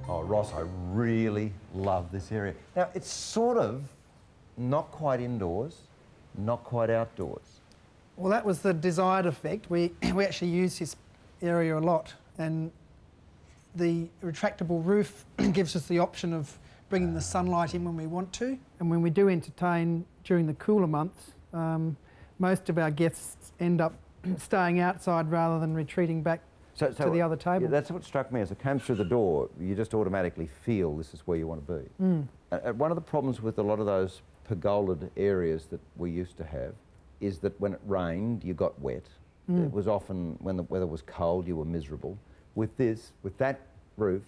Oh, Ross, I really love this area. Now, it's sort of not quite indoors, not quite outdoors. Well, that was the desired effect. We actually use this area a lot, and the retractable roof gives us the option of bringing the sunlight in when we want to. And when we do entertain during the cooler months, most of our guests end up staying outside rather than retreating back to the other table. Yeah, that's what struck me as it came through the door. You just automatically feel this is where you want to be. One of the problems with a lot of those pergolaed areas that we used to have is that when it rained, you got wet. It was often, when the weather was cold, you were miserable. With that roof,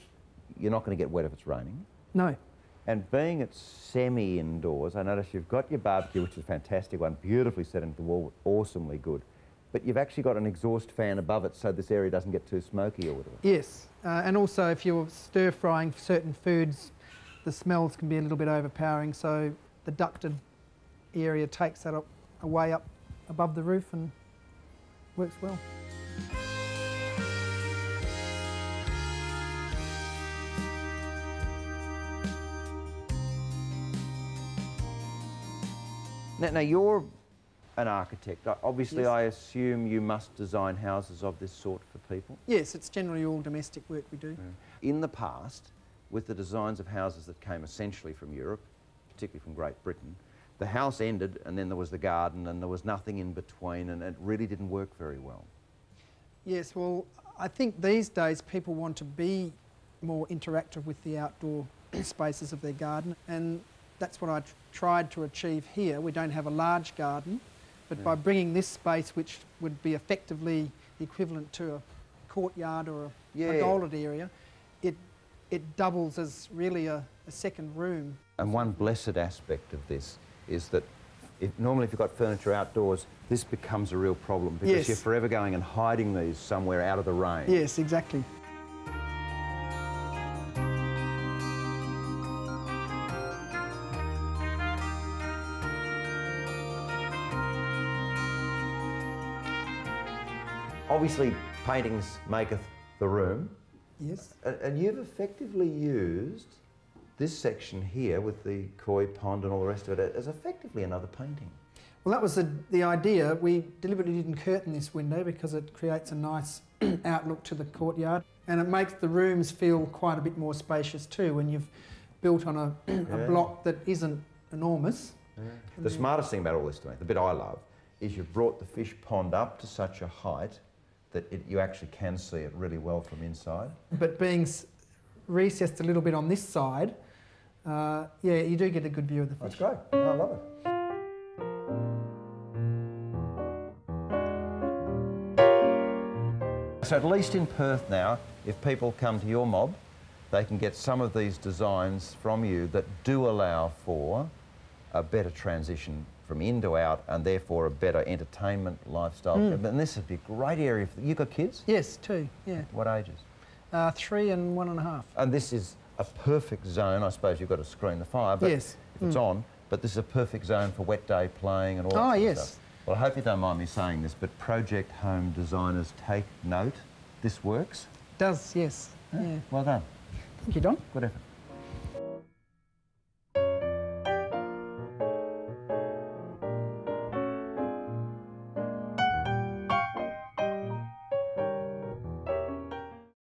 you're not going to get wet if it's raining. No. And being it's semi-indoors, I notice you've got your barbecue, which is a fantastic one, beautifully set into the wall, awesomely good. But you've actually got an exhaust fan above it so this area doesn't get too smoky or whatever. Yes, and also if you're stir-frying certain foods, the smells can be a little bit overpowering, so the ducted area takes that away up above the roof and works well. Now you're an architect. Obviously, Yes. I assume you must design houses of this sort for people? Yes, it's generally all domestic work we do. In the past, with the designs of houses that came essentially from Europe, particularly from Great Britain, the house ended and then there was the garden and there was nothing in between, and it really didn't work very well. Yes, well, I think these days people want to be more interactive with the outdoor spaces of their garden, and that's what I tried to achieve here. We don't have a large garden, but by bringing this space, which would be effectively equivalent to a courtyard or a pergolaed area, it doubles as really a second room. And one blessed aspect of this is that normally if you've got furniture outdoors, this becomes a real problem because you're forever going and hiding these somewhere out of the rain. Yes, exactly. Obviously, paintings maketh the room. Yes. And you've effectively used this section here with the koi pond and all the rest of it as effectively another painting. Well, that was the idea. We deliberately didn't curtain this window because it creates a nice outlook to the courtyard, and it makes the rooms feel quite a bit more spacious too when you've built on a block that isn't enormous. The smartest thing about all this to me, the bit I love, is you've brought the fish pond up to such a height that you actually can see it really well from inside. But being recessed a little bit on this side, yeah, you do get a good view of the fish. That's great. No, I love it. So at least in Perth now, if people come to your mob, they can get some of these designs from you that do allow for a better transition from in to out, and therefore a better entertainment lifestyle. And this would be a great area for you. Got kids? Yes, two, yeah. What ages? 3 and 1.5. And this is a perfect zone. I suppose you've got to screen the fire, but if it's on, but this is a perfect zone for wet day playing and all that sort of stuff. Well, I hope you don't mind me saying this, but project home designers, take note. This works. It does, yes. Yeah. Well done. Thank you, Don. Good effort.